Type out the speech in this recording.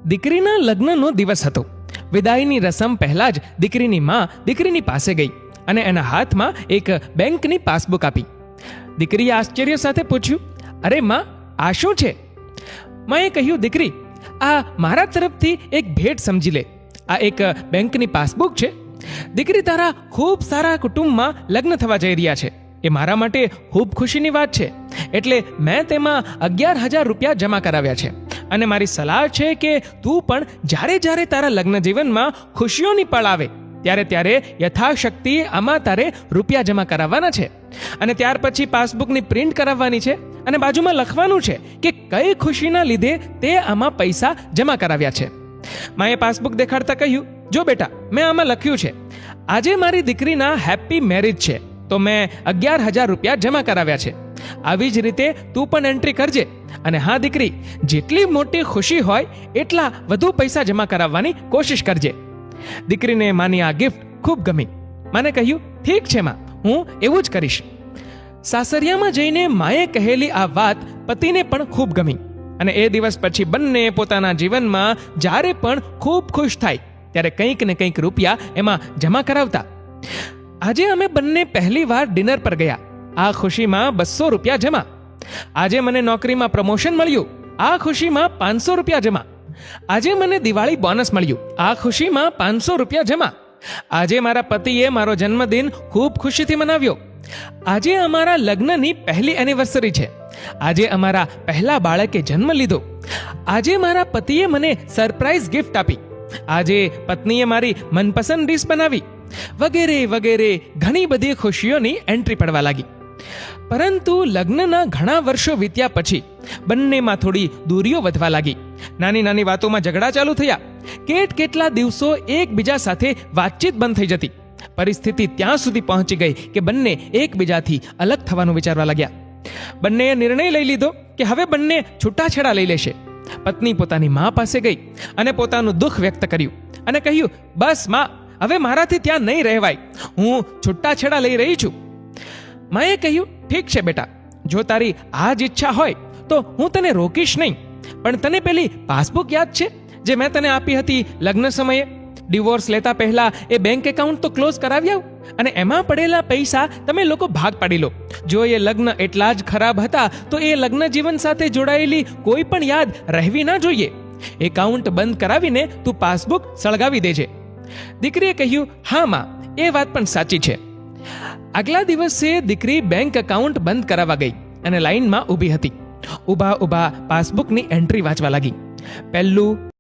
દીકરીના લગ્નનો દિવસ હતો. વિદાયની રસમ પહેલા જ દીકરીની માં દીકરીની પાસે ગઈ અને એના હાથમાં એક બેંકની પાસબુક આપી. દીકરીએ આશ્ચર્ય સાથે પૂછ્યું, અરે માં, આ શું છે? માએ કહ્યું, દીકરી, આ મારા તરફથી એક ભેટ સમજી લે. આ એક બેંકની પાસબુક છે. દીકરી, તારા ખૂબ સારા કુટુંબમાં લગ્ન થવા જઈ રહ્યા છે. એ મારા માટે ખૂબ ખુશીની વાત છે. એટલે મેં તેમાં 11,000 રૂપિયા જમા કરાવ્યા છે. અને મારી સલાહ છે કે તું પણ જ્યારે જ્યારે તારા લગ્ન જીવનમાં ખુશીઓની પળ આવે ત્યારે યથાશક્તિ આમાં તારે રૂપિયા જમા કરાવવાના છે. અને ત્યાર પછી પાસબુકની પ્રિન્ટ કરાવવાની છે અને બાજુમાં લખવાનું છે કે કઈ ખુશીના લીધે તે આમાં પૈસા જમા કરાવ્યા છે. માએ પાસબુક દેખાડતા કહ્યું, જો બેટા, મેં આમાં લખ્યું છે, આજે મારી દીકરીના હેપી મેરેજ છે, તો મેં 11,000 રૂપિયા જમા કરાવ્યા છે. આવી જ રીતે તું પણ એન્ટ્રી કરજે. અને હા દીકરી, જેટલી મોટી ખુશી હોય એટલા વધુ પૈસા જમા કરાવવાની કોશિશ કરજે. દીકરીને માની આ ગિફ્ટ ખૂબ ગમી. માને કહ્યું, ઠીક છે માં, હું એવું જ કરીશ. સાસરિયામાં જઈને માએ કહેલી આ વાત પતિને પણ ખૂબ ગમી અને એ દિવસ પછી બંને પોતાના જીવનમાં જ્યારે પણ ખૂબ ખુશ થાય ત્યારે કંઈક ને કંઈક રૂપિયા એમાં જમા કરાવતા. આજે અમે બંને પહેલી વાર ડિનર પર ગયા. આ ખુશીમાં 200 રૂપિયા જમા. આજે મને નોકરીમાં પ્રમોશન મળ્યું. આ ખુશીમાં 500 રૂપિયા જમા. આજે મને દિવાળી બોનસ મળ્યું. આ ખુશીમાં 500 રૂપિયા જમા. આજે મારા પતિએ મારો જન્મદિન ખૂબ ખુશીથી મનાવ્યો. આજે અમારા લગ્નની પહેલી એનિવર્સરી છે. આજે અમારા પહેલા બાળકે જન્મ લીધો. આજે મારા પતિએ મને સરપ્રાઈઝ ગિફ્ટ આપી. આજે પત્નીએ મારી મનપસંદ ડીશ બનાવી. વગેરે વગેરે ઘણી બધી ખુશીઓની એન્ટ્રી પડવા લાગી. પરંતુ લગ્નના ઘણા વર્ષો વીત્યા પછી બંનેમાં થોડી દૂરીઓ વધવા લાગી. નાની નાની વાતોમાં ઝઘડા ચાલુ થયા. કેટલા દિવસો એકબીજા સાથે વાતચીત બંધ થઈ જતી. પરિસ્થિતિ ત્યાં સુધી પહોંચી ગઈ કે બંને એકબીજાથી અલગ થવાનું વિચારવા લાગ્યા. બંનેએ નિર્ણય લઈ લીધો કે હવે બંને છૂટાછેડા લઈ લેશે. પત્ની પોતાની મા પાસે ગઈ અને પોતાનું દુઃખ વ્યક્ત કર્યું અને કહ્યું, બસ માં, હવે મારાથી ત્યાં નહીં રહેવાય. હું છૂટાછેડા લઈ રહી છું. માએ કહ્યું, ઠીક છે બેટા, જો તારી આ જ ઈચ્છા હોય તો હું તને રોકીશ નહીં. પણ તને પેલી પાસબુક યાદ છે જે મેં તને આપી હતી લગ્ન સમયે? ડિવોર્સ લેતા પહેલા એ બેંક એકાઉન્ટ તો ક્લોઝ કરાવી આવ અને એમાં પડેલા પૈસા તમે લોકો ભાગ પાડી લો. જો એ લગ્ન એટલા જ ખરાબ હતા તો એ લગ્ન જીવન સાથે જોડાયેલી કોઈ પણ યાદ રહેવી ના જોઈએ. એકાઉન્ટ બંધ કરાવીને તું પાસબુક સળગાવી દેજે. દીકરીએ કહ્યું, હા માં, એ વાત પણ સાચી છે. આગલા દિવસે દીકરી બેંક એકાઉન્ટ બંધ કરાવવા ગઈ અને લાઈનમાં ઊભી હતી. ઊભા પાસબુકની એન્ટ્રી વાંચવા લાગી. પહેલું